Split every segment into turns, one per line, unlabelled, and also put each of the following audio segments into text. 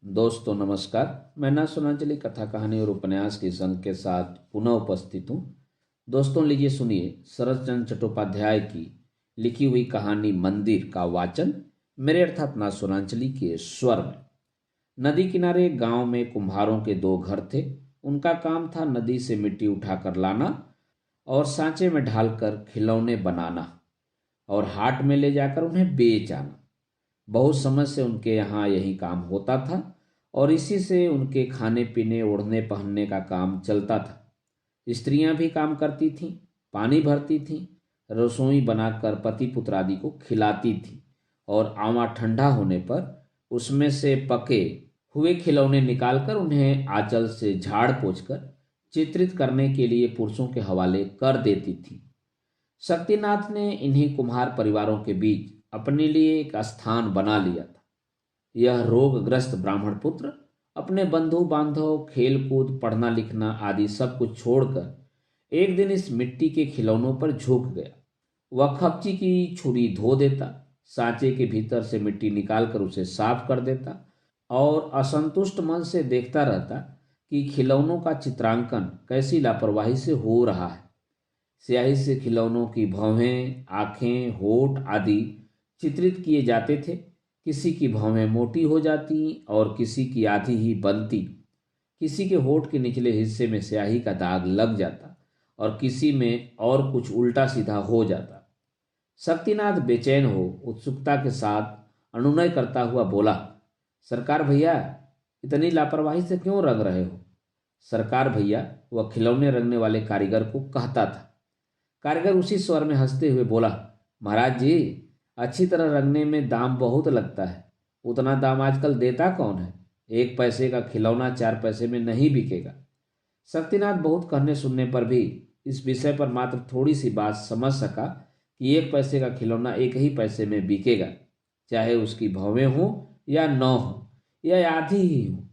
दोस्तों नमस्कार। मैं ना सुनांजलि कथा कहानी और उपन्यास की संग के साथ पुनः उपस्थित हूँ। दोस्तों लीजिए सुनिए शरतचंद्र चट्टोपाध्याय की लिखी हुई कहानी मंदिर का वाचन मेरे अर्थात ना सुनांजलि के स्वर में। नदी किनारे एक गांव में कुम्हारों के दो घर थे। उनका काम था नदी से मिट्टी उठाकर लाना और सांचे में ढालकर खिलौने बनाना और हाट में ले जाकर उन्हें बेच आना। बहुत समय से उनके यहाँ यही काम होता था और इसी से उनके खाने पीने ओढ़ने पहनने का काम चलता था। स्त्रियां भी काम करती थीं, पानी भरती थीं, रसोई बनाकर पति पुत्र आदि को खिलाती थीं और आवा ठंडा होने पर उसमें से पके हुए खिलौने निकालकर उन्हें आंचल से झाड़ पोंछ कर चित्रित करने के लिए पुरुषों के हवाले कर देती थीं। शक्तिनाथ ने इन्हीं कुम्हार परिवारों के बीच अपने लिए एक स्थान बना लिया था। यह रोगग्रस्त ब्राह्मण पुत्र अपने बंधु बांधव खेल कूद पढ़ना लिखना आदि सब कुछ छोड़कर एक दिन इस मिट्टी के खिलौनों पर झुक गया। वह खपची की छुरी धो देता, सांचे के भीतर से मिट्टी निकालकर उसे साफ कर देता और असंतुष्ट मन से देखता रहता कि खिलौनों का चित्रांकन कैसी लापरवाही से हो रहा है। स्याही से खिलौनों की भौहें, आंखें, होठ आदि चित्रित किए जाते थे। किसी की भौहें मोटी हो जाती और किसी की आधी ही बनती। किसी के होठ के निचले हिस्से में स्याही का दाग लग जाता और किसी में और कुछ उल्टा सीधा हो जाता। शक्तिनाथ बेचैन हो उत्सुकता के साथ अनुनय करता हुआ बोला, सरकार भैया, इतनी लापरवाही से क्यों रंग रहे हो? सरकार भैया वह खिलौने रंगने वाले कारीगर को कहता था। कारीगर उसी स्वर में हंसते हुए बोला, महाराज जी, अच्छी तरह रंगने में दाम बहुत लगता है। उतना दाम आजकल देता कौन है? 1 पैसे का खिलौना 4 पैसे में नहीं बिकेगा। शक्तिनाथ बहुत कहने सुनने पर भी इस विषय पर मात्र थोड़ी सी बात समझ सका कि 1 पैसे का खिलौना 1 ही पैसे में बिकेगा, चाहे उसकी भौवें हों या न हो या आधी ही हो।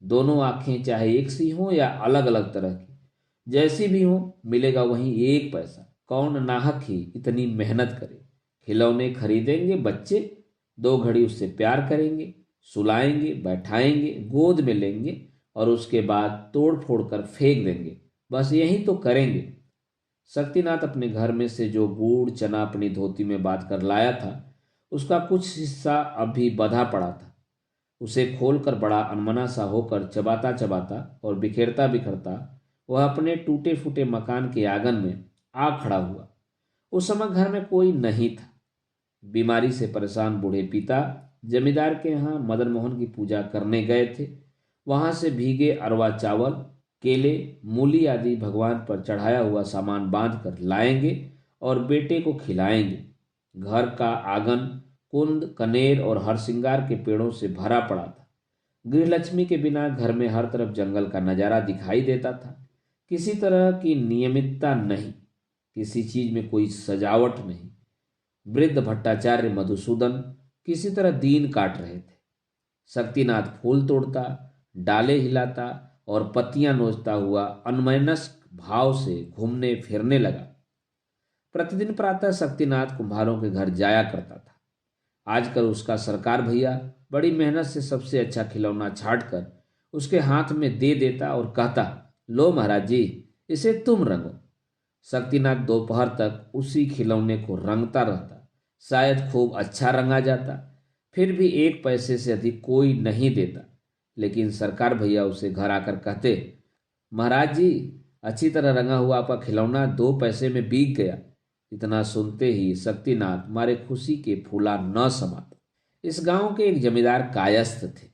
दोनों आंखें चाहे एक सी हों या अलग अलग तरह की, जैसी भी हो मिलेगा वहीं 1 पैसा। कौन नाहक ही इतनी मेहनत करे? खिलौने खरीदेंगे बच्चे, 2 घड़ी उससे प्यार करेंगे, सुलाएंगे, बैठाएंगे, गोद में लेंगे और उसके बाद तोड़ फोड़ कर फेंक देंगे। बस यही तो करेंगे। शक्तिनाथ अपने घर में से जो गुड़ चना अपनी धोती में बांध कर लाया था, उसका कुछ हिस्सा अब भी बंधा पड़ा था। उसे खोलकर बड़ा अनमना सा होकर चबाता चबाता और बिखेरता बिखरता वह अपने टूटे फूटे मकान के आंगन में आ खड़ा हुआ। उस समय घर में कोई नहीं था। बीमारी से परेशान बूढ़े पिता जमींदार के यहाँ मदन मोहन की पूजा करने गए थे। वहां से भीगे अरवा चावल, केले, मूली आदि भगवान पर चढ़ाया हुआ सामान बांध कर लाएंगे और बेटे को खिलाएंगे। घर का आंगन कुंद, कनेर और हरसिंगार के पेड़ों से भरा पड़ा था। गृहलक्ष्मी के बिना घर में हर तरफ जंगल का नजारा दिखाई देता था। किसी तरह की नियमितता नहीं, किसी चीज में कोई सजावट नहीं। वृद्ध भट्टाचार्य मधुसूदन किसी तरह दीन काट रहे थे। शक्तिनाथ फूल तोड़ता, डाले हिलाता और पत्तियां नोचता हुआ अन्वयस्क भाव से घूमने फिरने लगा। प्रतिदिन प्रातः शक्तिनाथ कुम्हारों के घर जाया करता था। आजकल उसका सरकार भैया बड़ी मेहनत से सबसे अच्छा खिलौना छांटकर उसके हाथ में दे देता और कहता, लो महाराज जी, इसे तुम रंगो। शक्तिनाथ दोपहर तक उसी खिलौने को रंगता रहता। शायद खूब अच्छा रंगा जाता, फिर भी 1 पैसे से अधिक कोई नहीं देता। लेकिन सरकार भैया उसे घर आकर कहते, महाराज जी, अच्छी तरह रंगा हुआ आपका खिलौना 2 पैसे में बिक गया। इतना सुनते ही शक्तिनाथ मारे खुशी के फूला न समाते। इस गांव के एक जमींदार कायस्थ थे।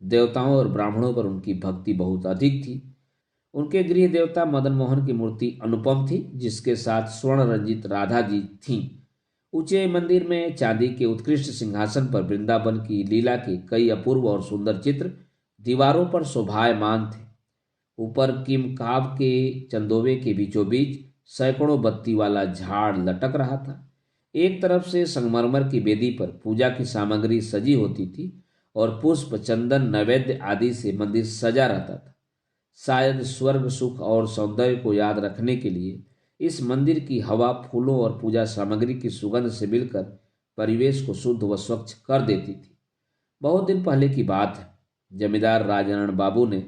देवताओं और ब्राह्मणों पर उनकी भक्ति बहुत अधिक थी। उनके गृह देवता मदन मोहन की मूर्ति अनुपम थी, जिसके साथ स्वर्ण रंजित राधा जी थीं। ऊंचे मंदिर में चांदी के उत्कृष्ट सिंहासन पर वृंदावन की लीला के कई अपूर्व और सुंदर चित्र दीवारों पर शोभायमान थे। ऊपर किमकाब के चंदोवे के बीचों बीच सैकड़ों बत्ती वाला झाड़ लटक रहा था। एक तरफ से संगमरमर की वेदी पर पूजा की सामग्री सजी होती थी और पुष्प, चंदन, नैवेद्य आदि से मंदिर सजा रहता था। शायद स्वर्ग सुख और सौंदर्य को याद रखने के लिए इस मंदिर की हवा फूलों और पूजा सामग्री की सुगंध से मिलकर परिवेश को शुद्ध व स्वच्छ कर देती थी। बहुत दिन पहले की बात है। जमींदार राजनारायण बाबू ने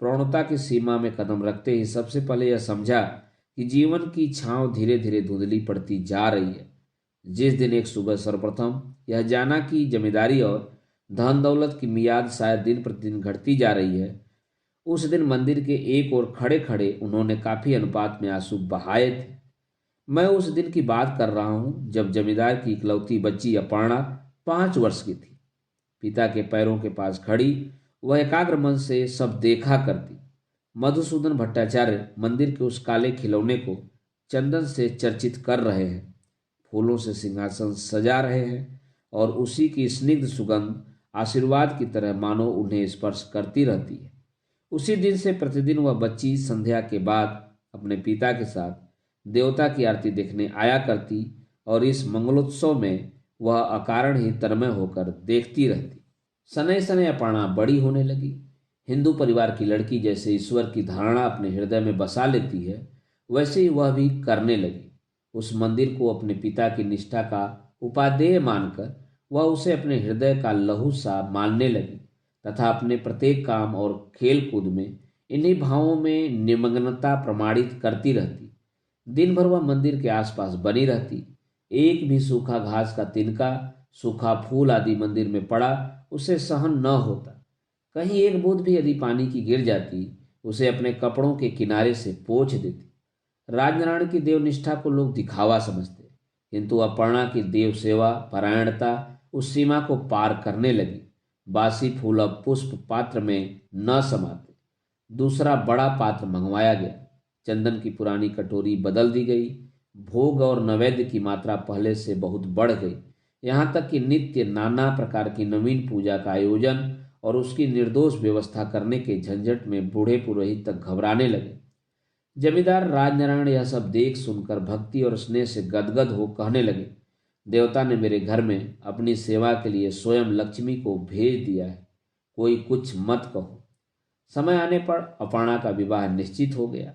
प्रौढ़ता की सीमा में कदम रखते ही सबसे पहले यह समझा कि जीवन की छांव धीरे धीरे धुंधली पड़ती जा रही है। जिस दिन एक सुबह सर्वप्रथम यह जाना कि जमींदारी और धन दौलत की मियाद शायद दिन प्रतिदिन घटती जा रही है, उस दिन मंदिर के एक ओर खड़े खड़े उन्होंने काफी अनुपात में आंसू बहाए थे। मैं उस दिन की बात कर रहा हूं जब जमींदार की इकलौती बच्ची अपर्णा 5 वर्ष की थी। पिता के पैरों के पास खड़ी वह एकाग्र मन से सब देखा करती। मधुसूदन भट्टाचार्य मंदिर के उस काले खिलौने को चंदन से चर्चित कर रहे हैं, फूलों से सिंहासन सजा रहे हैं और उसी की स्निग्ध सुगंध आशीर्वाद की तरह मानो उन्हें स्पर्श करती रहती है। उसी दिन से प्रतिदिन वह बच्ची संध्या के बाद अपने पिता के साथ देवता की आरती देखने आया करती और इस मंगलोत्सव में वह अकारण ही तन्मय होकर देखती रहती। शनै शनै अपर्णा बड़ी होने लगी। हिंदू परिवार की लड़की जैसे ईश्वर की धारणा अपने हृदय में बसा लेती है, वैसे ही वह भी करने लगी। उस मंदिर को अपने पिता की निष्ठा का उपादेय मानकर वह उसे अपने हृदय का लहू सा मानने लगी तथा अपने प्रत्येक काम और खेल कूद में इन्हीं भावों में निमग्नता प्रमाणित करती रहती। दिन भर वह मंदिर के आसपास बनी रहती। एक भी सूखा घास का तिनका, सूखा फूल आदि मंदिर में पड़ा उसे सहन न होता। कहीं एक बूंद भी यदि पानी की गिर जाती, उसे अपने कपड़ों के किनारे से पोंछ देती। राजनारायण की देवनिष्ठा को लोग दिखावा समझते, किंतु अपर्णा की देव सेवा परायणता उस सीमा को पार करने लगी। बासी फूल अब पुष्प पात्र में न समाते। दूसरा बड़ा पात्र मंगवाया गया। चंदन की पुरानी कटोरी बदल दी गई। भोग और नैवेद्य की मात्रा पहले से बहुत बढ़ गई। यहाँ तक कि नित्य नाना प्रकार की नवीन पूजा का आयोजन और उसकी निर्दोष व्यवस्था करने के झंझट में बूढ़े पुरोहित तक घबराने लगे। जमींदार राजनारायण यह सब देख सुनकर भक्ति और स्नेह से गदगद हो कहने लगे, देवता ने मेरे घर में अपनी सेवा के लिए स्वयं लक्ष्मी को भेज दिया है, कोई कुछ मत कहो। समय आने पर अपर्णा का विवाह निश्चित हो गया।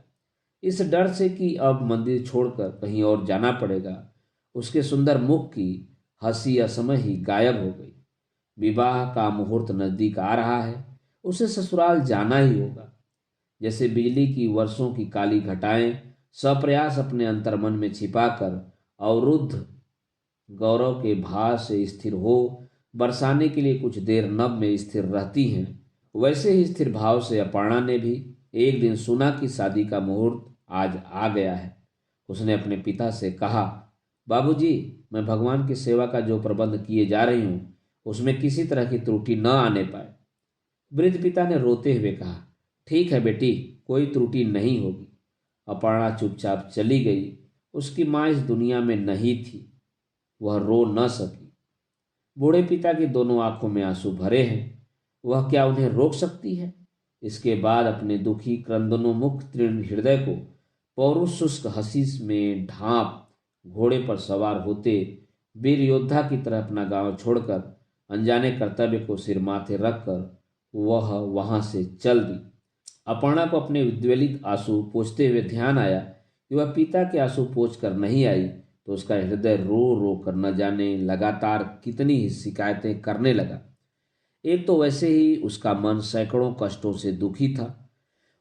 इस डर से कि अब मंदिर छोड़कर कहीं और जाना पड़ेगा, उसके सुंदर मुख की हंसी असमय ही गायब हो गई। विवाह का मुहूर्त नजदीक आ रहा है, उसे ससुराल जाना ही होगा। जैसे बिजली की वर्षों की काली घटाएं सप्रयास अपने अंतर्मन में छिपाकर अवरुद्ध गौरव के भार से स्थिर हो बरसाने के लिए कुछ देर नभ में स्थिर रहती हैं, वैसे ही स्थिर भाव से अपर्णा ने भी एक दिन सुना कि शादी का मुहूर्त आज आ गया है। उसने अपने पिता से कहा, बाबूजी, मैं भगवान की सेवा का जो प्रबंध किए जा रही हूँ उसमें किसी तरह की त्रुटि न आने पाए। वृद्ध पिता ने रोते हुए कहा, ठीक है बेटी, कोई त्रुटि नहीं होगी। अपर्णा चुपचाप चली गई। उसकी माँ इस दुनिया में नहीं थी, वह रो न सकी। बूढ़े पिता की दोनों आंखों में आंसू भरे हैं, वह क्या उन्हें रोक सकती है? इसके बाद अपने दुखी क्रंदनोन्मुख तीर्ण हृदय को पौरुष शुष्क हंसी में ढांप घोड़े पर सवार होते वीर योद्धा की तरह अपना गांव छोड़कर अनजाने कर्तव्य को सिर माथे रखकर वह वहां से चल दी। अपर्णा को अपने उद्वेलित आंसू पोंछते हुए ध्यान आया कि वह पिता के आंसू पोंछ कर नहीं आई तो उसका हृदय रो रो कर न जाने लगातार कितनी ही शिकायतें करने लगा। एक तो वैसे ही उसका मन सैकड़ों कष्टों से दुखी था।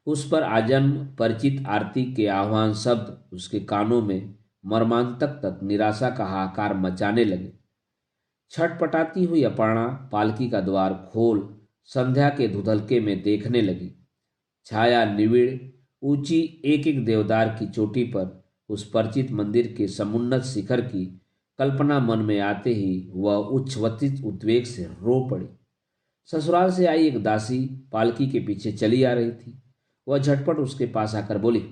उस पर आजन्म परिचित आरती के आह्वान शब्द उसके कानों में मर्मांतक तक निराशा का हाहाकार मचाने लगे। छटपटाती हुई अपर्णा पालकी का द्वार खोल संध्या के धुधलके में देखने लगी। छाया निविड़ ऊंची एक एक देवदार की चोटी पर उस परिचित मंदिर के समुन्नत शिखर की कल्पना मन में आते ही वह उच्छ्वसित उद्वेग से रो पड़ी। ससुराल से आई एक दासी पालकी के पीछे चली आ रही थी। वह झटपट उसके पास आकर बोली,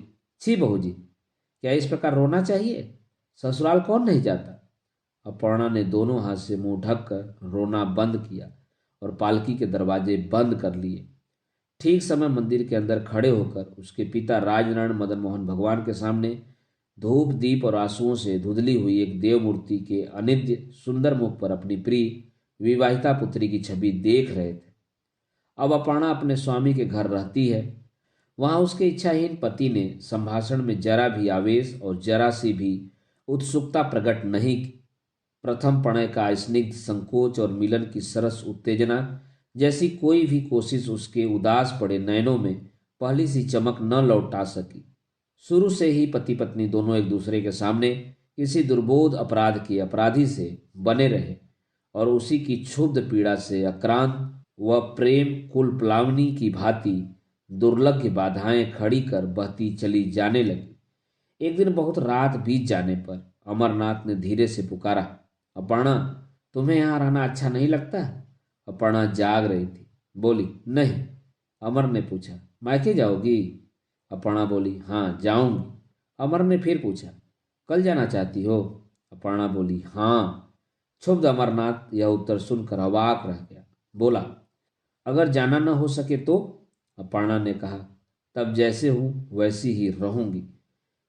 छी बहू जी, क्या इस प्रकार रोना चाहिए? ससुराल कौन नहीं जाता? अपर्णा ने दोनों हाथ से मुंह ढककर रोना बंद किया और पालकी के दरवाजे बंद कर लिए। ठीक समय मंदिर के अंदर खड़े होकर उसके पिता राजनारायण मदन मोहन भगवान के सामने धूप दीप और आंसुओं से धुंधली हुई एक देव मूर्ति के अनिद्य सुंदर मुख पर अपनी प्रिय विवाहिता पुत्री की छवि देख रहे थे। अब अपर्णा अपने स्वामी के घर रहती है। वहां उसके इच्छाहीन पति ने संभाषण में जरा भी आवेश और जरा सी भी उत्सुकता प्रकट नहीं की। प्रथम प्रणय का स्निग्ध संकोच और मिलन की सरस उत्तेजना जैसी कोई भी कोशिश उसके उदास पड़े नयनों में पहली सी चमक न लौटा सकी। शुरू से ही पति पत्नी दोनों एक दूसरे के सामने किसी दुर्बोध अपराध के अपराधी से बने रहे और उसी की क्षुब्ध पीड़ा से अक्रांत व प्रेम कुल प्लावनी की भांति दुर्लभ बाधाएं खड़ी कर बहती चली जाने लगी। एक दिन बहुत रात बीत जाने पर अमरनाथ ने धीरे से पुकारा, अपर्णा, तुम्हें यहाँ रहना अच्छा नहीं लगता? अपर्णा जाग रही थी, बोली, नहीं। अमर ने पूछा, मायके जाओगी? अपर्णा बोली, हाँ जाऊंगी। अमर ने फिर पूछा, कल जाना चाहती हो? अपर्णा बोली, हाँ। क्षुब्ध अमरनाथ यह उत्तर सुनकर अवाक रह गया। बोला, अगर जाना न हो सके तो? अपर्णा ने कहा, तब जैसे हूं वैसी ही रहूंगी।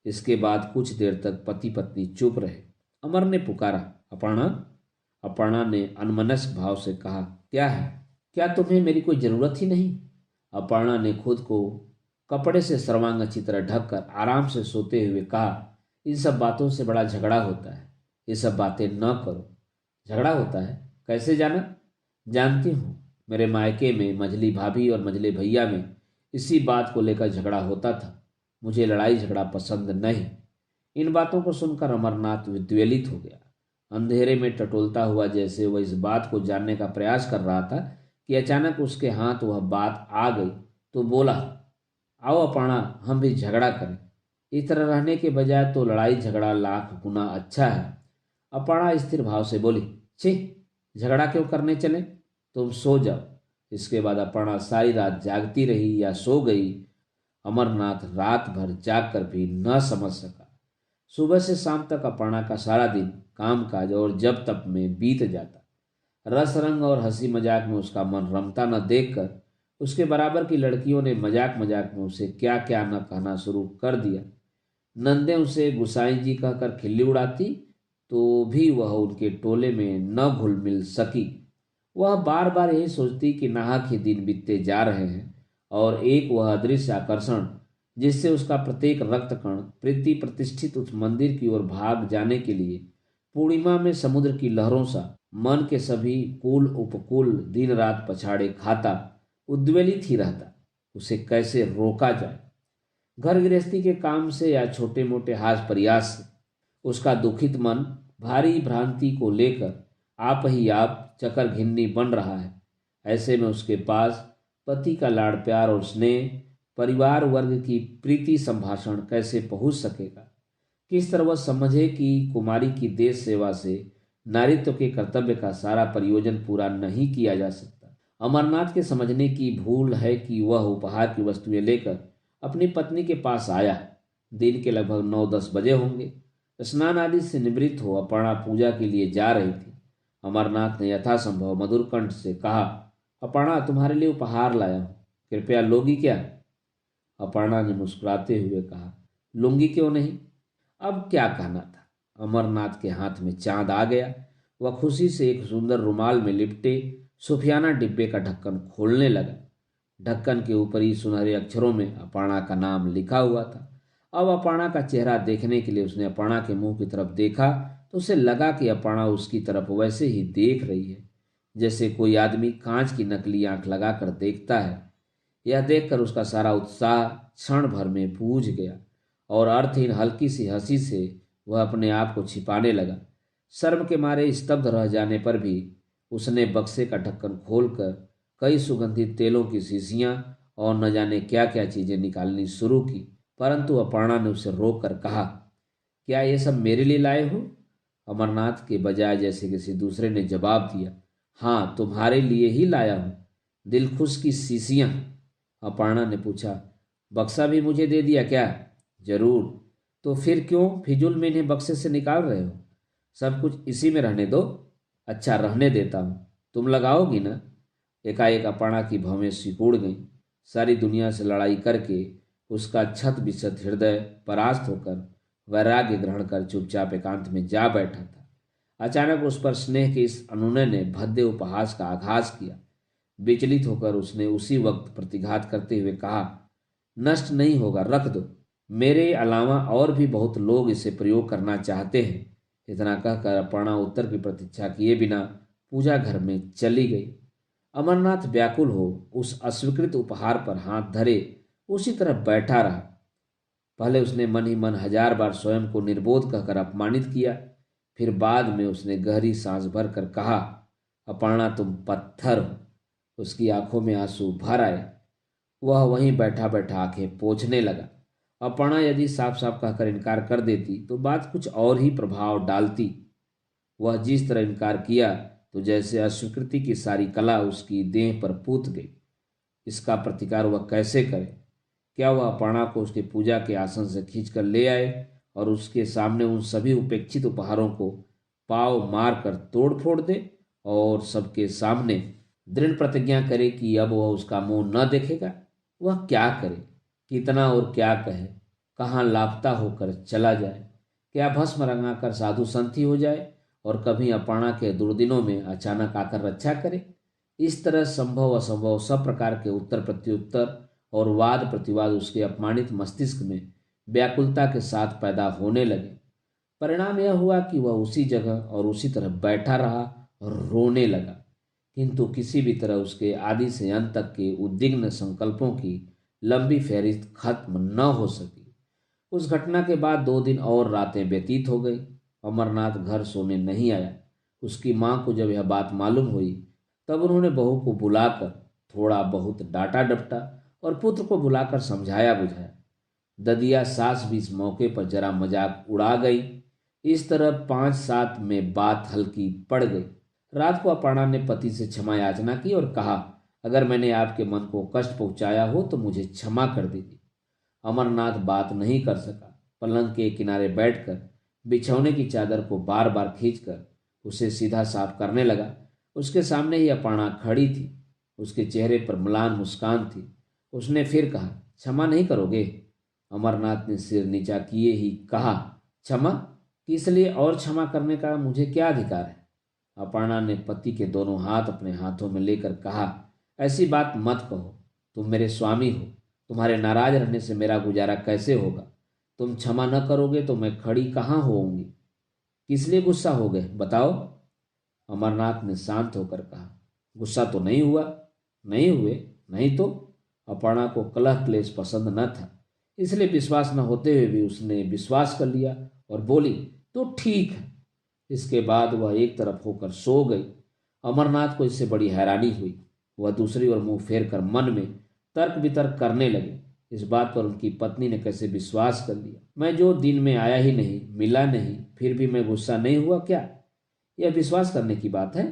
इसके बाद कुछ देर तक पति पत्नी चुप रहे। अमर ने पुकारा, अपर्णा। अपर्णा ने अनमनस्क भाव से कहा, क्या है? क्या तुम्हें मेरी कोई जरूरत ही नहीं? अपर्णा ने खुद को कपड़े से सर्वांग अच्छी तरह ढककर आराम से सोते हुए कहा, इन सब बातों से बड़ा झगड़ा होता है, ये सब बातें न करो। झगड़ा होता है? कैसे जाना? जानती हूँ, मेरे मायके में मझली भाभी और मझले भैया में इसी बात को लेकर झगड़ा होता था। मुझे लड़ाई झगड़ा पसंद नहीं। इन बातों को सुनकर अमरनाथ विद्वेलित हो गया। अंधेरे में टटोलता हुआ जैसे वह इस बात को जानने का प्रयास कर रहा था कि अचानक उसके हाथ वह बात आ गई तो बोला, आओ अपर्णा, हम भी झगड़ा करें। इस तरह रहने के बजाय तो लड़ाई झगड़ा लाख गुना अच्छा है। अपर्णा स्थिर भाव से बोली, छी, झगड़ा क्यों करने चले? तुम सो जाओ। इसके बाद अपर्णा सारी रात जागती रही या सो गई, अमरनाथ रात भर जाग कर भी न समझ सका। सुबह से शाम तक अपर्णा का सारा दिन काम काज और जप तप में बीत जाता। रस रंग और हंसी मजाक में उसका मन रमता न देखकर उसके बराबर की लड़कियों ने मजाक मजाक में उसे क्या क्या न कहना शुरू कर दिया। नंदे उसे गुसाई जी कहकर खिल्ली उड़ाती तो भी वह उनके टोले में न घुल मिल सकी। वह बार बार यही सोचती कि नाहक ही दिन बीतते जा रहे हैं और एक वह अदृश्य आकर्षण जिससे उसका प्रत्येक रक्त कण प्रीति प्रतिष्ठित उस मंदिर की ओर भाग जाने के लिए पूर्णिमा में समुद्र की लहरों सा मन के सभी कुल उपकुल दिन रात पछाड़े खाता उद्वेलित ही रहता। उसे कैसे रोका जाए? घर गृहस्थी के काम से या छोटे मोटे हास प्रयास से उसका दुखित मन भारी भ्रांति को लेकर आप ही आप चकर घिन्नी बन रहा है। ऐसे में उसके पास पति का लाड़ प्यार और स्नेह, परिवार वर्ग की प्रीति संभाषण कैसे पहुंच सकेगा? किस तरह वह समझे कि कुमारी की देश सेवा से नारित्व के कर्तव्य का सारा प्रयोजन पूरा नहीं किया जा सकता। अमरनाथ के समझने की भूल है कि वह उपहार की वस्तुएं लेकर अपनी पत्नी के पास आया। दिन के लगभग 9-10 बजे होंगे। स्नान आदि से निवृत्त हो अपर्णा पूजा के लिए जा रही थी। अमरनाथ ने यथासंभव मधुर कंठ से कहा, अपर्णा, तुम्हारे लिए उपहार लाया हूं, कृपया लोगी क्या? अपर्णा ने मुस्कुराते हुए कहा, लूंगी क्यों नहीं। अब क्या कहना था? अमरनाथ के हाथ में चांद आ गया। वह खुशी से एक सुंदर रुमाल में लिपटे सुफियाना डिब्बे का ढक्कन खोलने लगा। ढक्कन के ऊपरी सुनहरे अक्षरों में अपर्णा का नाम लिखा हुआ था। अब अपर्णा का चेहरा देखने के लिए उसने अपर्णा के मुंह की तरफ देखा तो उसे लगा कि अपर्णा उसकी तरफ वैसे ही देख रही है जैसे कोई आदमी कांच की नकली आंख लगाकर देखता है। यह देखकर उसका सारा उत्साह क्षण भर में बूझ गया और अर्थहीन हल्की सी हंसी से वह अपने आप को छिपाने लगा। शर्म के मारे स्तब्ध रह जाने पर भी उसने बक्से का ढक्कन खोलकर कई सुगंधित तेलों की शीशियां और न जाने क्या क्या चीजें निकालनी शुरू की, परंतु अपर्णा ने उसे रोक कर कहा, क्या ये सब मेरे लिए लाए हो? अमरनाथ के बजाय जैसे किसी दूसरे ने जवाब दिया, हाँ, तुम्हारे लिए ही लाया हूं, दिलखुश की शीशियां। अपर्णा ने पूछा, बक्सा भी मुझे दे दिया क्या? जरूर। तो फिर क्यों फिजूल में इन्हें बक्से से निकाल रहे हो? सब कुछ इसी में रहने दो। अच्छा, रहने देता हूं, तुम लगाओगी ना? एकाएक अपर्णा की भवें सिकुड़ गईं। सारी दुनिया से लड़ाई करके उसका छत बिछत हृदय परास्त होकर वैराग्य ग्रहण कर चुपचाप एकांत में जा बैठा था। अचानक उस पर स्नेह के इस अनुनय ने भद्दे उपहास का आघात किया। विचलित होकर उसने उसी वक्त प्रतिघात करते हुए कहा, नष्ट नहीं होगा, रख दो। मेरे अलावा और भी बहुत लोग इसे प्रयोग करना चाहते हैं। इतना कहकर अपर्णा उत्तर की प्रतीक्षा किए बिना पूजा घर में चली गई। अमरनाथ व्याकुल हो उस अस्वीकृत उपहार पर हाथ धरे उसी तरह बैठा रहा। पहले उसने मन ही मन 1000 बार स्वयं को निर्बोध कहकर अपमानित किया, फिर बाद में उसने गहरी सांस भरकर कहा, अपर्णा तुम पत्थर हो। उसकी आंखों में आंसू भर आए। वह वहीं बैठा बैठा आंखें पोंछने लगा। अपर्णा यदि साफ साफ कहकर इनकार कर देती तो बात कुछ और ही प्रभाव डालती। वह जिस तरह इनकार किया तो जैसे अस्वीकृति की सारी कला उसकी देह पर पूत गई। इसका प्रतिकार वह कैसे करे? क्या वह अपर्णा को उसके पूजा के आसन से खींचकर ले आए और उसके सामने उन सभी उपेक्षित उपहारों को पाव मार कर तोड़ फोड़ दे और सबके सामने दृढ़ प्रतिज्ञा करे कि अब वह उसका मुंह न देखेगा? वह क्या करे, कितना और क्या कहे, कहाँ लापता होकर चला जाए? क्या भस्म रंगाकर साधु संत ही हो जाए और कभी अपर्णा के दुर्दिनों में अचानक आकर रक्षा करे? इस तरह संभव असंभव सब प्रकार के उत्तर प्रत्युत्तर और वाद प्रतिवाद उसके अपमानित मस्तिष्क में व्याकुलता के साथ पैदा होने लगे। परिणाम यह हुआ कि वह उसी जगह और उसी तरह बैठा रहा और रोने लगा, किंतु किसी भी तरह उसके आदि से अंत तक के उद्विग्न संकल्पों की लंबी फहरिस्त खत्म न हो सकी। उस घटना के बाद 2 दिन और रातें व्यतीत हो गई। अमरनाथ घर सोने नहीं आया। उसकी मां को जब यह बात मालूम हुई तब उन्होंने बहू को बुलाकर थोड़ा बहुत डांटा डपटा और पुत्र को बुलाकर समझाया बुझाया। ददिया सास भी इस मौके पर जरा मजाक उड़ा गई। इस तरह 5-7 में बात हल्की पड़ गई। रात को अपर्णा ने पति से क्षमा याचना की और कहा, अगर मैंने आपके मन को कष्ट पहुंचाया हो तो मुझे क्षमा कर दीजिए। अमरनाथ बात नहीं कर सका। पलंग के किनारे बैठकर बिछौने की चादर को बार बार खींचकर उसे सीधा साफ करने लगा। उसके सामने ही अपर्णा खड़ी थी। उसके चेहरे पर म्लान मुस्कान थी। उसने फिर कहा, क्षमा नहीं करोगे? अमरनाथ ने सिर नीचा किए ही कहा, क्षमा? किस लिए और क्षमा करने का मुझे क्या अधिकार है? अपर्णा ने पति के दोनों हाथ अपने हाथों में लेकर कहा, ऐसी बात मत कहो। तुम मेरे स्वामी हो। तुम्हारे नाराज रहने से मेरा गुजारा कैसे होगा? तुम क्षमा न करोगे तो मैं खड़ी कहाँ होऊंगी? किस लिए गुस्सा हो गए बताओ? अमरनाथ ने शांत होकर कहा, गुस्सा तो नहीं हुआ। नहीं हुए? नहीं तो? अपर्णा को कलह क्लेश पसंद न था, इसलिए विश्वास न होते हुए भी उसने विश्वास कर लिया और बोली, तो ठीक है। इसके बाद वह एक तरफ होकर सो गई। अमरनाथ को इससे बड़ी हैरानी हुई। वह दूसरी ओर मुंह फेर कर मन में तर्क वितर्क करने लगे। इस बात पर उनकी पत्नी ने कैसे विश्वास कर लिया? मैं जो दिन में आया ही नहीं, मिला नहीं, फिर भी मैं गुस्सा नहीं हुआ क्या? यह विश्वास करने की बात है?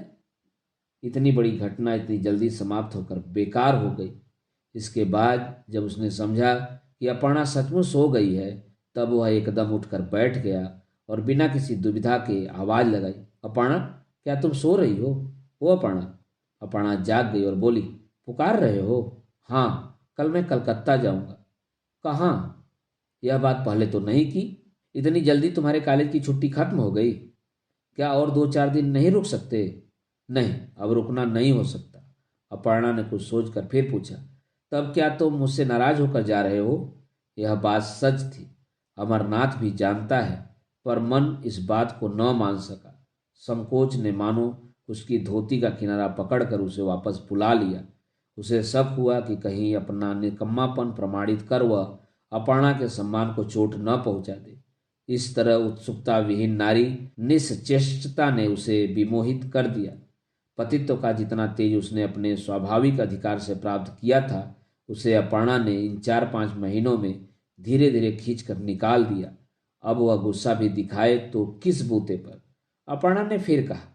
इतनी बड़ी घटना इतनी जल्दी समाप्त होकर बेकार हो गई। इसके बाद जब उसने समझा कि अपर्णा सचमुच सो गई है तब वह एकदम उठकर बैठ गया और बिना किसी दुविधा के आवाज लगाई, अपर्णा, क्या तुम सो रही हो? ओ अपर्णा! अपर्णा जाग गई और बोली, पुकार रहे हो? हाँ, कल मैं कलकत्ता जाऊंगा। कहाँ? यह बात पहले तो नहीं की। इतनी जल्दी तुम्हारे कॉलेज की छुट्टी खत्म हो गई? क्या और 2-4 दिन नहीं रुक सकते? नहीं, अब रुकना नहीं हो सकता। अपर्णा ने कुछ सोचकर फिर पूछा, तब क्या तुम मुझसे नाराज होकर जा रहे हो? यह बात सच थी। अमरनाथ भी जानता है, पर मन इस बात को न मान सका। संकोच ने मानो उसकी धोती का किनारा पकड़कर उसे वापस बुला लिया। उसे शक हुआ कि कहीं अपना निकम्मापन प्रमाणित कर वह अपर्णा के सम्मान को चोट न पहुंचा दे। इस तरह उत्सुकता विहीन नारी निश्चेष्टता ने उसे विमोहित कर दिया। पतित्व का जितना तेज उसने अपने स्वाभाविक अधिकार से प्राप्त किया था, उसे अपर्णा ने इन 4-5 महीनों में धीरे धीरे खींच कर निकाल दिया। अब वह गुस्सा भी दिखाए तो किस बूते पर? अपर्णा ने फिर कहा,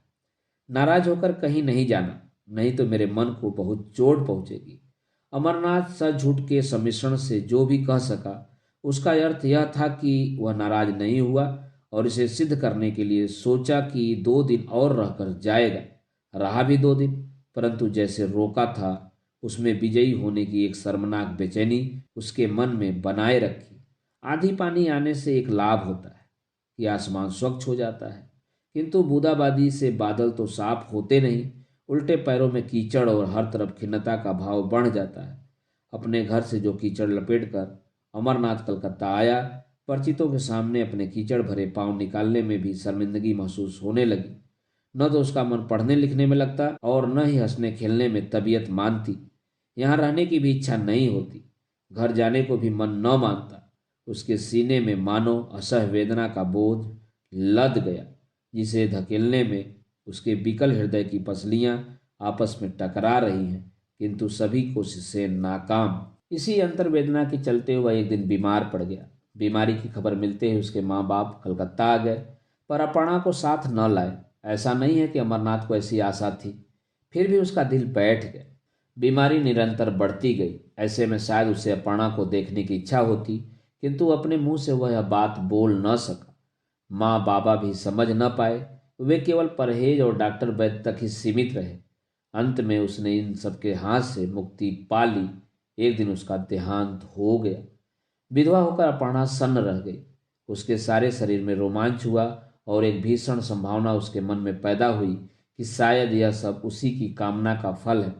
नाराज होकर कहीं नहीं जाना, नहीं तो मेरे मन को बहुत चोट पहुंचेगी। अमरनाथ सच झूठ के सम्मिश्रण से जो भी कह सका उसका अर्थ यह था कि वह नाराज नहीं हुआ और इसे सिद्ध करने के लिए सोचा कि 2 दिन और रहकर जाएगा। रहा भी 2 दिन, परंतु जैसे रोका था उसमें विजयी होने की एक शर्मनाक बेचैनी उसके मन में बनाए रखी। आंधी पानी आने से एक लाभ होता है कि आसमान स्वच्छ हो जाता है, किंतु बूंदाबांदी से बादल तो साफ होते नहीं, उल्टे पैरों में कीचड़ और हर तरफ खिन्नता का भाव बढ़ जाता है। अपने घर से जो कीचड़ लपेट कर अमरनाथ कलकत्ता आया, परिचितों के सामने अपने कीचड़ भरे पांव निकालने में भी शर्मिंदगी महसूस होने लगी। न तो उसका मन पढ़ने लिखने में लगता और न ही हंसने खेलने में तबीयत मानती। यहाँ रहने की भी इच्छा नहीं होती, घर जाने को भी मन न मानता। उसके सीने में मानो असह वेदना का बोझ लद गया, जिसे धकेलने में उसके विकल हृदय की पसलियां आपस में टकरा रही हैं, किंतु सभी कोशिशें नाकाम। इसी अंतर वेदना के चलते वह एक दिन बीमार पड़ गया। बीमारी की खबर मिलते ही उसके माँ बाप कलकत्ता आ गए, पर अपर्णा को साथ न लाए। ऐसा नहीं है कि अमरनाथ को ऐसी आशा थी, फिर भी उसका दिल बैठ गया। बीमारी निरंतर बढ़ती गई। ऐसे में शायद उसे अपर्णा को देखने की इच्छा होती, किंतु अपने मुंह से वह बात बोल न सका। माँ बाबा भी समझ न पाए। वे केवल परहेज और डॉक्टर वैद्य तक ही सीमित रहे। अंत में उसने इन सबके हाथ से मुक्ति पा ली। एक दिन उसका देहांत हो गया। विधवा होकर अपर्णा सन्न रह गई। उसके सारे शरीर में रोमांच हुआ और एक भीषण संभावना उसके मन में पैदा हुई कि शायद यह सब उसी की कामना का फल है।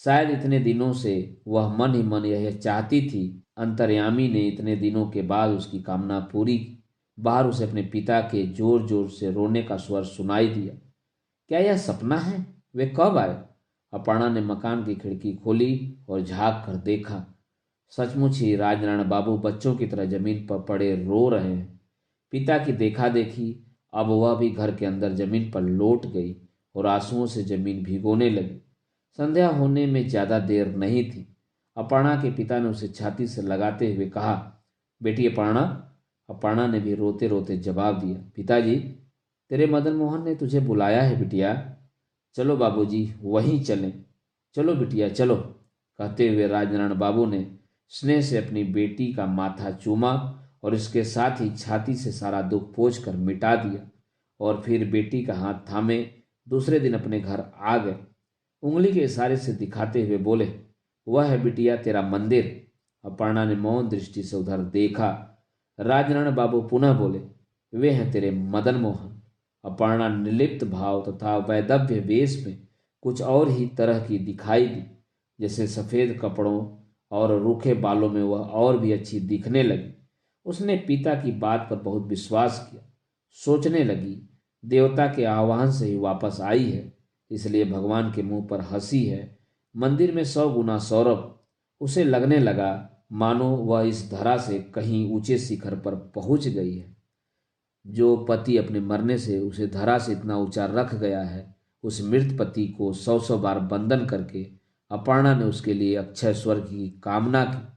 शायद इतने दिनों से वह मन ही मन यह चाहती थी, अंतर्यामी ने इतने दिनों के बाद उसकी कामना पूरी की। बाहर उसे अपने पिता के जोर जोर से रोने का स्वर सुनाई दिया। क्या यह सपना है? वे कब आए? अपर्णा ने मकान की खिड़की खोली और झांक कर देखा। सचमुच ही राजनारायण बाबू बच्चों की तरह जमीन पर पड़े रो रहे हैं। पिता की देखा देखी अब वह भी घर के अंदर जमीन पर लौट गई और आंसुओं से जमीन भिगोने लगी। संध्या होने में ज्यादा देर नहीं थी। अपर्णा के पिता ने उसे छाती से लगाते हुए कहा, बेटी अपर्णा। अपर्णा ने भी रोते रोते जवाब दिया, पिताजी, तेरे मदन मोहन ने तुझे बुलाया है बिटिया। चलो बाबूजी, वहीं चलें। चलो बिटिया चलो। कहते हुए राजनारायण बाबू ने स्नेह से अपनी बेटी का माथा चूमा और इसके साथ ही छाती से सारा दुख पोंछ कर मिटा दिया, और फिर बेटी का हाथ थामे दूसरे दिन अपने घर आ गए। उंगली के इशारे से दिखाते हुए बोले, वह है बिटिया तेरा मंदिर। अपर्णा ने मौन दृष्टि से उधर देखा। राजनारायण बाबू पुनः बोले, वे हैं तेरे मदन मोहन। अपर्णा निर्लिप्त भाव तथा वैदव्य वेश में कुछ और ही तरह की दिखाई दी। जैसे सफेद कपड़ों और रूखे बालों में वह और भी अच्छी दिखने लगी। उसने पिता की बात पर बहुत विश्वास किया। सोचने लगी, देवता के आह्वान से ही वापस आई है, इसलिए भगवान के मुंह पर हंसी है। मंदिर में 100 गुना सौरभ। उसे लगने लगा मानो वह इस धरा से कहीं ऊंचे शिखर पर पहुंच गई है। जो पति अपने मरने से उसे धरा से इतना ऊंचा रख गया है, उस मृत पति को 100 बार बंधन करके अपर्णा ने उसके लिए अक्षय स्वर्ग की कामना की।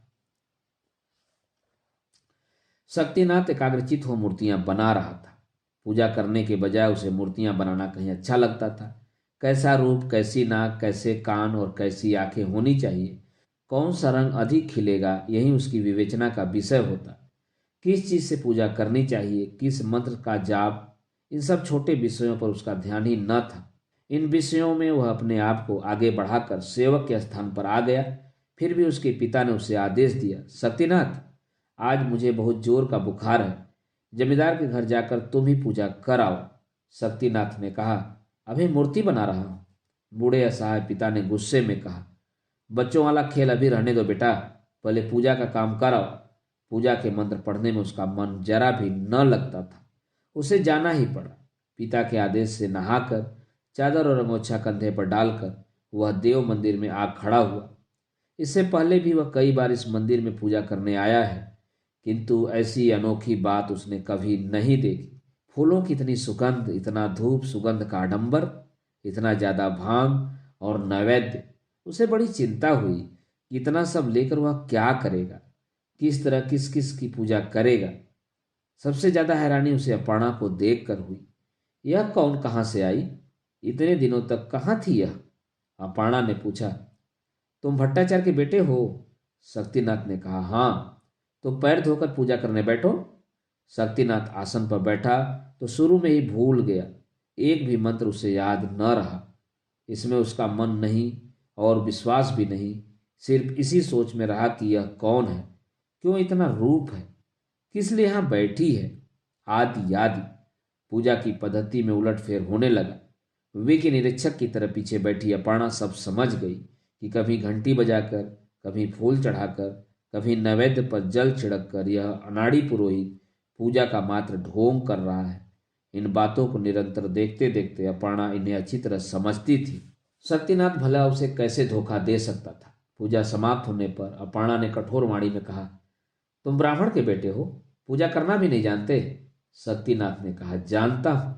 शक्तिनाथ एकाग्रचित हो मूर्तियां बना रहा था। पूजा करने के बजाय उसे मूर्तियां बनाना कहीं अच्छा लगता था। कैसा रूप, कैसी नाक, कैसे कान और कैसी आंखें होनी चाहिए, कौन सा रंग अधिक खिलेगा, यही उसकी विवेचना का विषय होता। किस चीज से पूजा करनी चाहिए, किस मंत्र का जाप, इन सब छोटे विषयों पर उसका ध्यान ही न था। इन विषयों में वह अपने आप को आगे बढ़ाकर सेवक के स्थान पर आ गया। फिर भी उसके पिता ने उसे आदेश दिया, शक्तिनाथ, आज मुझे बहुत जोर का बुखार है, जमींदार के घर जाकर तुम ही पूजा कर आओ। शक्तिनाथ ने कहा, अभी मूर्ति बना रहा हूं। बूढ़े असहाय पिता ने गुस्से में कहा, बच्चों वाला खेल अभी रहने दो बेटा, पहले पूजा का काम कराओ। पूजा के मंत्र पढ़ने में उसका मन जरा भी न लगता था। उसे जाना ही पड़ा। पिता के आदेश से नहाकर चादर और अंगोछा कंधे पर डालकर वह देव मंदिर में आ खड़ा हुआ। इससे पहले भी वह कई बार इस मंदिर में पूजा करने आया है, किंतु ऐसी अनोखी बात उसने कभी नहीं देखी। फूलों की इतनी सुगंध, इतना धूप सुगंध का आडंबर, इतना ज्यादा भांग और नैवेद्य। उसे बड़ी चिंता हुई कि इतना सब लेकर वह क्या करेगा, किस तरह किस किस की पूजा करेगा। सबसे ज्यादा हैरानी उसे अपर्णा को देख कर हुई। यह कौन कहाँ से आई? इतने दिनों तक कहाँ थी यह? अपर्णा ने पूछा, तुम भट्टाचार्य के बेटे हो? शक्तिनाथ ने कहा, हाँ। तो पैर धोकर पूजा करने बैठो। शक्तिनाथ आसन पर बैठा तो शुरू में ही भूल गया। एक भी मंत्र उसे याद न रहा। इसमें उसका मन नहीं और विश्वास भी नहीं, सिर्फ इसी सोच में रहा कि यह कौन है, क्यों इतना रूप है, किस लिए यहां बैठी है, आदि आदि। पूजा की पद्धति में उलटफेर होने लगा। वे के निरीक्षक की तरह पीछे बैठी अपर्णा सब समझ गई कि कभी घंटी बजाकर, कभी फूल चढ़ाकर, कभी नैवेद्य पर जल छिड़क कर यह अनाड़ी पुरोहित पूजा का मात्र ढोंग कर रहा है। इन बातों को निरंतर देखते देखते अपर्णा इन्हें अच्छी तरह समझती थी। शक्तिनाथ भला उसे कैसे धोखा दे सकता था। पूजा समाप्त होने पर अपर्णा ने कठोर वाणी में कहा, तुम ब्राह्मण के बेटे हो, पूजा करना भी नहीं जानते? शक्तिनाथ ने कहा, जानता हूं।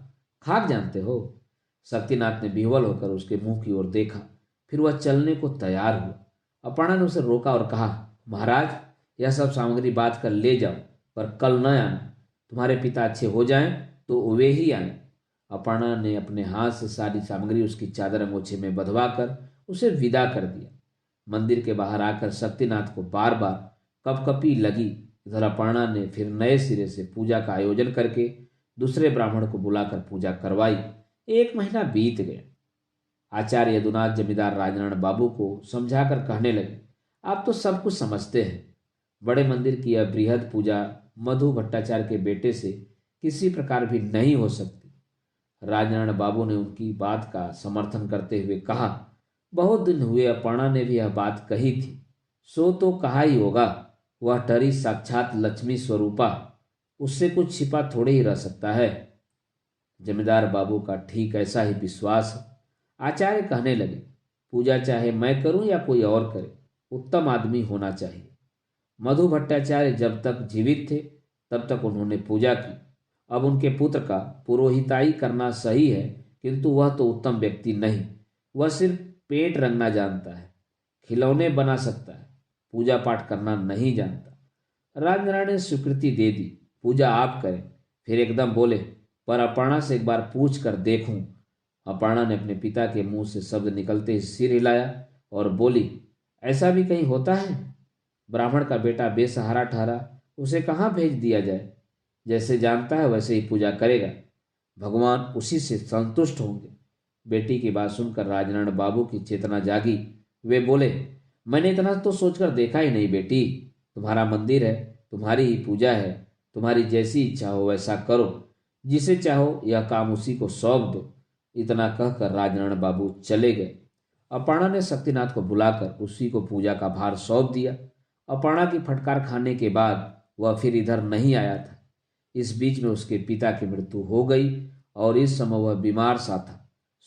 खाक जानते हो? शक्तिनाथ ने विह्वल होकर उसके मुंह की ओर देखा। फिर वह चलने को तैयार हुआ। अपर्णा ने उसे रोका और कहा, महाराज, यह सब सामग्री बात कर ले जाओ, पर कल न आना। तुम्हारे पिता अच्छे हो जाएं तो वे ही आए। अपर्णा ने अपने हाथ से सारी सामग्री उसकी चादर अंगोछे में बंधवा कर उसे विदा कर दिया। मंदिर के बाहर आकर शक्तिनाथ को बार बार कपकपी लगी। इधर अपर्णा ने फिर नए सिरे से पूजा का आयोजन करके दूसरे ब्राह्मण को बुलाकर पूजा करवाई। 1 महीना बीत गया। आचार्य यदुनाथ जमींदार राजनारायण बाबू को समझाकर कहने लगे, आप तो सब कुछ समझते हैं। बड़े मंदिर की यह बृहद पूजा मधु भट्टाचार्य के बेटे से किसी प्रकार भी नहीं हो सकती। राजनारायण बाबू ने उनकी बात का समर्थन करते हुए कहा, बहुत दिन हुए अपर्णा ने भी यह बात कही थी, सो तो कहा ही होगा। वह टरी साक्षात लक्ष्मी स्वरूपा, उससे कुछ छिपा थोड़े ही रह सकता है। जमींदार बाबू का ठीक ऐसा ही विश्वास है। आचार्य कहने लगे, पूजा चाहे मैं करूं या कोई और करे, उत्तम आदमी होना चाहिए। मधु भट्टाचार्य जब तक जीवित थे तब तक उन्होंने पूजा की। अब उनके पुत्र का पुरोहिताई करना सही है, किंतु वह तो उत्तम व्यक्ति नहीं। वह सिर्फ पेट रंगना जानता है, खिलौने बना सकता है, पूजा पाठ करना नहीं जानता। राजनारायण ने स्वीकृति दे दी, पूजा आप करें। फिर एकदम बोले, पर अपर्णा से एक बार पूछ कर देखूं। अपर्णा ने अपने पिता के मुंह से शब्द निकलते ही सिर हिलाया और बोली, ऐसा भी कहीं होता है? ब्राह्मण का बेटा बेसहारा ठहरा, उसे कहाँ भेज दिया जाए? जैसे जानता है वैसे ही पूजा करेगा, भगवान उसी से संतुष्ट होंगे। बेटी की बात सुनकर राजनारायण बाबू की चेतना जागी। वे बोले, मैंने इतना तो सोचकर देखा ही नहीं बेटी। तुम्हारा मंदिर है, तुम्हारी ही पूजा है, तुम्हारी जैसी इच्छा हो वैसा करो, जिसे चाहो यह काम उसी को सौंप दो। इतना कहकर राजनारायण बाबू चले गए। अपर्णा ने शक्तिनाथ को बुलाकर उसी को पूजा का भार सौंप दिया। अपर्णा की फटकार खाने के बाद वह फिर इधर नहीं आया था। इस बीच में उसके पिता की मृत्यु हो गई और इस समय वह बीमार सा था।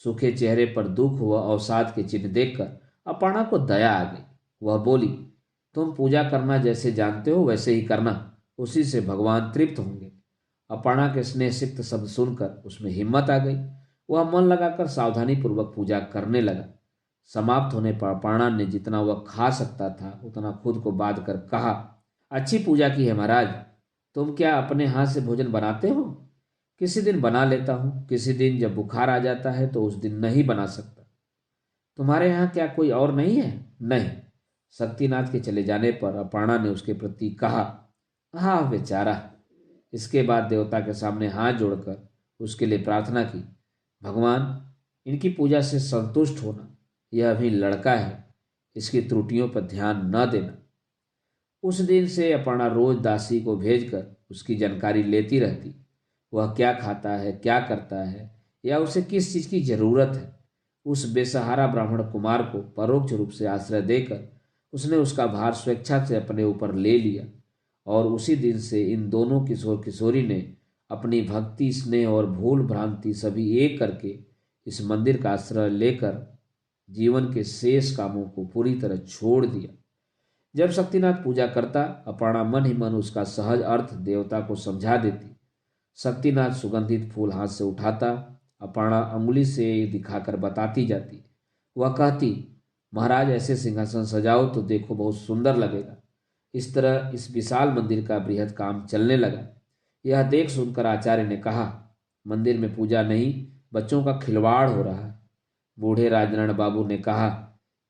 सूखे चेहरे पर दुख व अवसाद के चिन्ह देखकर अपर्णा को दया आ गई। वह बोली, तुम पूजा करना जैसे जानते हो वैसे ही करना, उसी से भगवान तृप्त होंगे। अपर्णा के स्नेह सिक्त शब्द सुनकर उसमें हिम्मत आ गई। वह मन लगाकर सावधानी पूर्वक पूजा करने लगा। समाप्त होने पर अपर्णा ने जितना वह खा सकता था उतना खुद को बांध कर कहा, अच्छी पूजा की है महाराज। तुम क्या अपने हाथ से भोजन बनाते हो? किसी दिन बना लेता हूँ, किसी दिन जब बुखार आ जाता है तो उस दिन नहीं बना सकता। तुम्हारे यहाँ क्या कोई और नहीं है? नहीं। शक्तिनाथ के चले जाने पर अपर्णा ने उसके प्रति कहा, हाँ बेचारा। इसके बाद देवता के सामने हाथ जोड़कर उसके लिए प्रार्थना की, भगवान इनकी पूजा से संतुष्ट होना। यह अभी लड़का है, इसकी त्रुटियों पर ध्यान न देना। उस दिन से अपर्णा रोज दासी को भेजकर उसकी जानकारी लेती रहती। वह क्या खाता है, क्या करता है, या उसे किस चीज की जरूरत है। उस बेसहारा ब्राह्मण कुमार को परोक्ष रूप से आश्रय देकर उसने उसका भार स्वेच्छा से अपने ऊपर ले लिया और उसी दिन से इन दोनों किशोर किशोरी ने अपनी भक्ति, स्नेह और भूल भ्रांति सभी एक करके इस मंदिर का आश्रय लेकर जीवन के शेष कामों को पूरी तरह छोड़ दिया। जब शक्तिनाथ पूजा करता, अपर्णा मन ही मन उसका सहज अर्थ देवता को समझा देती। शक्तिनाथ सुगंधित फूल हाथ से उठाता, अपर्णा अंगुली से दिखाकर बताती जाती। वह कहती, महाराज ऐसे सिंहासन सजाओ तो देखो बहुत सुंदर लगेगा। इस तरह इस विशाल मंदिर का बृहद काम चलने लगा। यह देख सुनकर आचार्य ने कहा, मंदिर में पूजा नहीं, बच्चों का खिलवाड़ हो रहा है। बूढ़े राजनारायण बाबू ने कहा,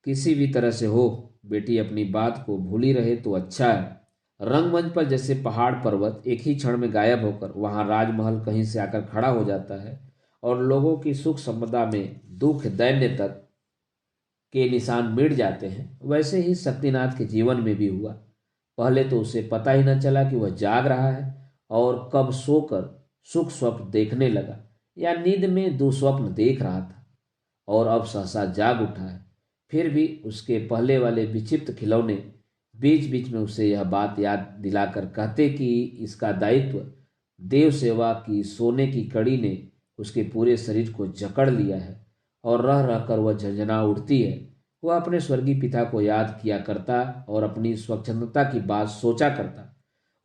किसी भी तरह से हो, बेटी अपनी बात को भूली रहे तो अच्छा है। रंगमंच पर जैसे पहाड़ पर्वत एक ही क्षण में गायब होकर वहां राजमहल कहीं से आकर खड़ा हो जाता है और लोगों की सुख संपदा में दुख दैन्य तक के निशान मिट जाते हैं, वैसे ही शक्तिनाथ के जीवन में भी हुआ। पहले तो उसे पता ही न चला कि वह जाग रहा है और कब सोकर सुख स्वप्न देखने लगा या नींद में दुस्वप्न देख रहा था, और अब सहसा जाग उठा है। फिर भी उसके पहले वाले विक्षिप्त खिलौने बीच बीच में उसे यह बात याद दिलाकर कहते कि इसका दायित्व देव सेवा की सोने की कड़ी ने उसके पूरे शरीर को जकड़ लिया है और रह रहकर वह झंझना उठती है। वह अपने स्वर्गीय पिता को याद किया करता और अपनी स्वच्छंदता की बात सोचा करता।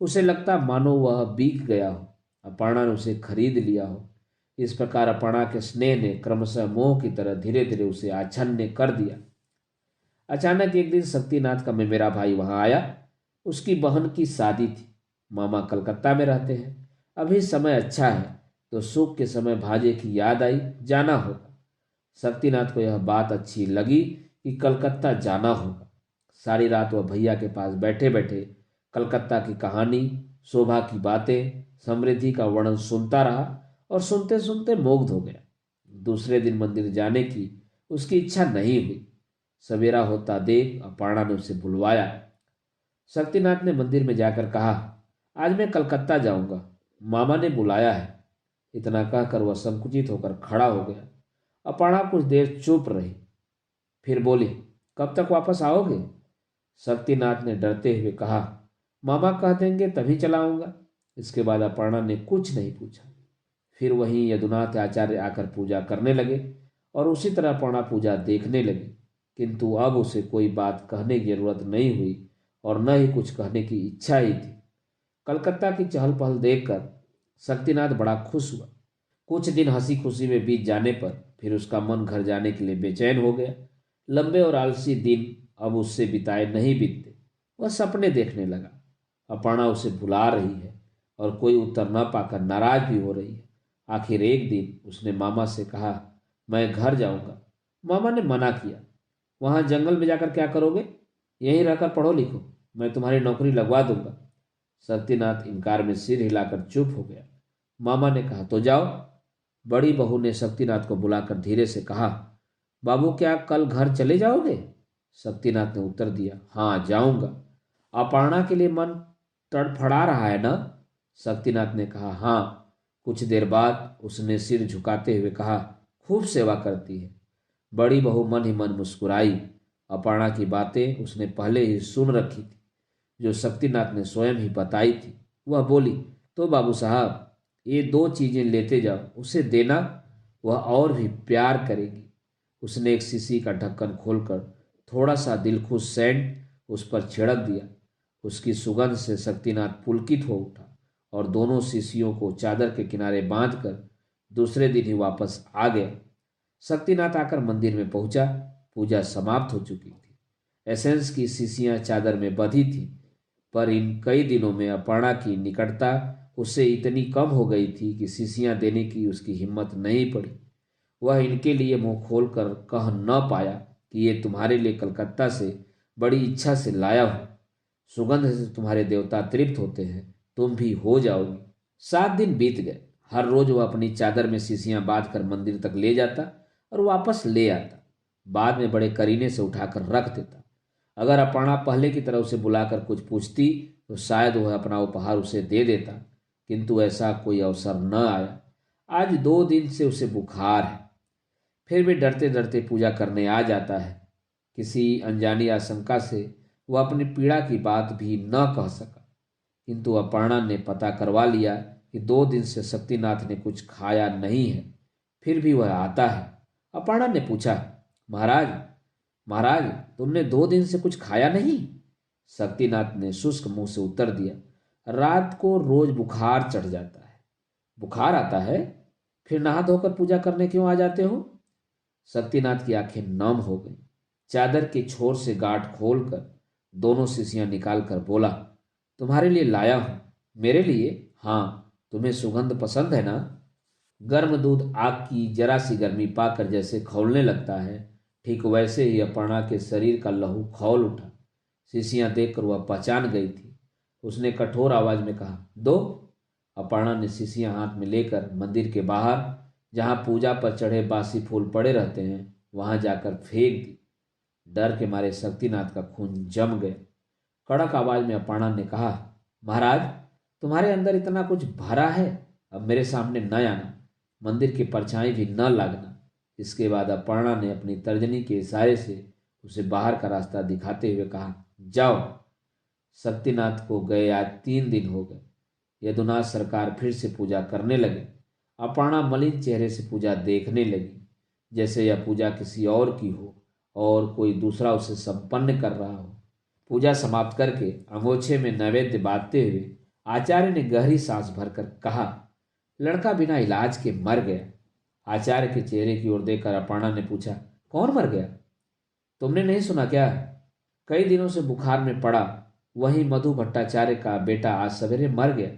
उसे लगता मानो वह बिक गया हो, अपर्णा ने उसे खरीद लिया हो। इस प्रकार अपर्णा के स्नेह ने क्रमशः मोह की तरह धीरे धीरे उसे आच्छन्न कर दिया। अचानक एक दिन शक्तिनाथ का मेरा भाई वहां आया। उसकी बहन की शादी थी। मामा कलकत्ता में रहते हैं। अभी समय अच्छा है तो सुख के समय भाजे की याद आई, जाना होगा। शक्तिनाथ को यह बात अच्छी लगी कि कलकत्ता जाना होगा। सारी रात वह भैया के पास बैठे बैठे कलकत्ता की कहानी, शोभा की बातें, समृद्धि का वर्णन सुनता रहा और सुनते सुनते मुग्ध हो गया। दूसरे दिन मंदिर जाने की उसकी इच्छा नहीं हुई। सवेरा होता देख अपर्णा ने उसे बुलवाया। शक्तिनाथ ने मंदिर में जाकर कहा, आज मैं कलकत्ता जाऊंगा, मामा ने बुलाया है। इतना कहकर वह संकुचित होकर खड़ा हो गया। अपर्णा कुछ देर चुप रही, फिर बोली, कब तक वापस आओगे? शक्तिनाथ ने डरते हुए कहा, मामा कह देंगे तभी चला आऊंगा। इसके बाद अपर्णा ने कुछ नहीं पूछा। फिर वहीं यदुनाथ आचार्य आकर पूजा करने लगे और उसी तरह अपर्णा पूजा देखने लगी। किंतु अब उसे कोई बात कहने की जरूरत नहीं हुई और न ही कुछ कहने की इच्छा ही थी। कलकत्ता की चहल पहल देखकर शक्तिनाथ बड़ा खुश हुआ। कुछ दिन हंसी खुशी में बीत जाने पर फिर उसका मन घर जाने के लिए बेचैन हो गया। लंबे और आलसी दिन अब उससे बिताए नहीं बीतते। वह सपने देखने लगा। अपर्णा उसे बुला रही है और कोई उत्तर न पाकर नाराज भी हो रही है। आखिर एक दिन उसने मामा से कहा, मैं घर जाऊंगा। मामा ने मना किया। वहां जंगल में जाकर क्या करोगे? यहीं रहकर पढ़ो लिखो, मैं तुम्हारी नौकरी लगवा दूंगा। शक्तिनाथ इनकार में सिर हिलाकर चुप हो गया। मामा ने कहा, तो जाओ। बड़ी बहू ने शक्तिनाथ को बुलाकर धीरे से कहा, बाबू क्या कल घर चले जाओगे? शक्तिनाथ ने उत्तर दिया, हाँ जाऊंगा। अपर्णा के लिए मन तड़फड़ा रहा है ना? शक्तिनाथ ने कहा, हाँ। कुछ देर बाद उसने सिर झुकाते हुए कहा, खूब सेवा करती है। बड़ी बहू मन ही मन मुस्कुराई। अपर्णा की बातें उसने पहले ही सुन रखी थी, जो शक्तिनाथ ने स्वयं ही बताई थी। वह बोली, तो बाबू साहब ये दो चीजें लेते जाओ, उसे देना, वह और भी प्यार करेगी। उसने एक शीशी का ढक्कन खोलकर थोड़ा सा दिलखुश सेंट उस पर छिड़क दिया। उसकी सुगंध से शक्तिनाथ पुलकित हो उठा और दोनों शीशियों को चादर के किनारे बांधकर दूसरे दिन ही वापस आ गया। शक्तिनाथ आकर मंदिर में पहुंचा। पूजा समाप्त हो चुकी थी। एसेंस की शीशियां चादर में बंधी थी, पर इन कई दिनों में अपर्णा की निकटता उससे इतनी कम हो गई थी कि शीशियां देने की उसकी हिम्मत नहीं पड़ी। वह इनके लिए मुंह खोलकर कह न पाया कि ये तुम्हारे लिए कलकत्ता से बड़ी इच्छा से लाया हूं। सुगंध से तुम्हारे देवता तृप्त होते हैं, तुम भी हो जाओगी। 7 दिन बीत गए। हर रोज वह अपनी चादर में शीशियां बांध कर मंदिर तक ले जाता और वापस ले आता। बाद में बड़े करीने से उठाकर रख देता। अगर अपर्णा पहले की तरह उसे बुलाकर कुछ पूछती तो शायद वह अपना उपहार उसे दे देता, किंतु ऐसा कोई अवसर न आया। आज 2 दिन से उसे बुखार है, फिर भी डरते डरते पूजा करने आ जाता है। किसी अनजानी आशंका से वह अपनी पीड़ा की बात भी न कह सका, किंतु अपर्णा ने पता करवा लिया कि 2 दिन से शक्तिनाथ ने कुछ खाया नहीं है, फिर भी वह आता है। अपर्णा ने पूछा, महाराज महाराज तुमने 2 दिन से कुछ खाया नहीं? शक्तिनाथ ने शुष्क मुंह से उत्तर दिया, रात को रोज बुखार चढ़ जाता है। बुखार आता है? फिर नहा धोकर पूजा करने क्यों आ जाते हो? शक्तिनाथ की आंखें नम हो गई। चादर के छोर से गांठ खोलकर दोनों शीशियां निकालकर बोला, तुम्हारे लिए लाया हूं। मेरे लिए? हाँ। तुम्हें सुगंध पसंद है ना? गर्म दूध आग की जरा सी गर्मी पाकर जैसे खौलने लगता है, ठीक वैसे ही अपर्णा के शरीर का लहू खौल उठा। शीशियां देखकर वह पहचान गई थी। उसने कठोर आवाज में कहा, दो। अपर्णा ने शीशियां हाथ में लेकर मंदिर के बाहर, जहां पूजा पर चढ़े बासी फूल पड़े रहते हैं, वहां जाकर फेंक दी। डर के मारे शक्तिनाथ का खून जम गया। कड़क आवाज में अपर्णा ने कहा, महाराज तुम्हारे अंदर इतना कुछ भरा है, अब मेरे सामने न आना, मंदिर की परछाई भी न लागना। इसके बाद अपर्णा ने अपनी तर्जनी के इशारे से उसे बाहर का रास्ता दिखाते हुए कहा, जाओ। शक्तिनाथ को गए आज 3 दिन हो गए। यदुनाथ सरकार फिर से पूजा करने लगे। अपर्णा मलिन चेहरे से पूजा देखने लगी, जैसे यह पूजा किसी और की हो और कोई दूसरा उसे संपन्न कर रहा हो। पूजा समाप्त करके अंगोछे में नैवेद्य बांधते हुए आचार्य ने गहरी सांस भरकर कहा, लड़का बिना इलाज के मर गया। आचार्य के चेहरे की ओर देखकर अपर्णा ने पूछा, कौन मर गया? तुमने नहीं सुना क्या? कई दिनों से बुखार में पड़ा वही मधु भट्टाचार्य का बेटा आज सवेरे मर गया।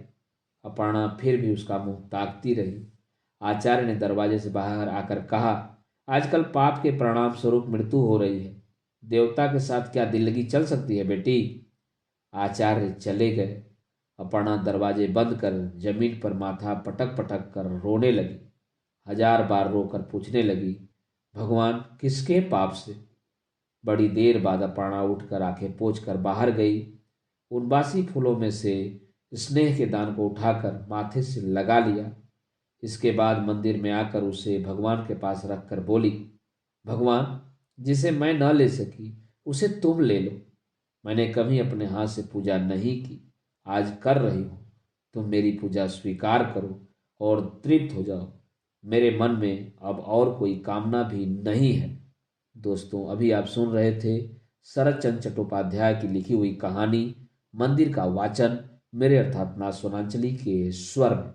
अपर्णा फिर भी उसका मुंह ताकती रही। आचार्य ने दरवाजे से बाहर आकर कहा, आजकल पाप के परिणाम स्वरूप मृत्यु हो रही है। देवता के साथ क्या दिल लगी चल सकती है बेटी? आचार्य चले गए। अपर्णा दरवाजे बंद कर जमीन पर माथा पटक पटक कर रोने लगी। 1000 बार रोकर पूछने लगी, भगवान किसके पाप से? बड़ी देर बाद अपर्णा उठकर आंखें पोंछकर बाहर गई। उन बासी फूलों में से स्नेह के दान को उठाकर माथे से लगा लिया। इसके बाद मंदिर में आकर उसे भगवान के पास रखकर बोली, भगवान जिसे मैं न ले सकी उसे तुम ले लो। मैंने कभी अपने हाथ से पूजा नहीं की, आज कर रही हूं। तुम मेरी पूजा स्वीकार करो और तृप्त हो जाओ। मेरे मन में अब और कोई कामना भी नहीं है। दोस्तों, अभी आप सुन रहे थे शरत चंद्र चट्टोपाध्याय की लिखी हुई कहानी मंदिर का वाचन मेरे अर्थात ना सोनांचली के स्वर में।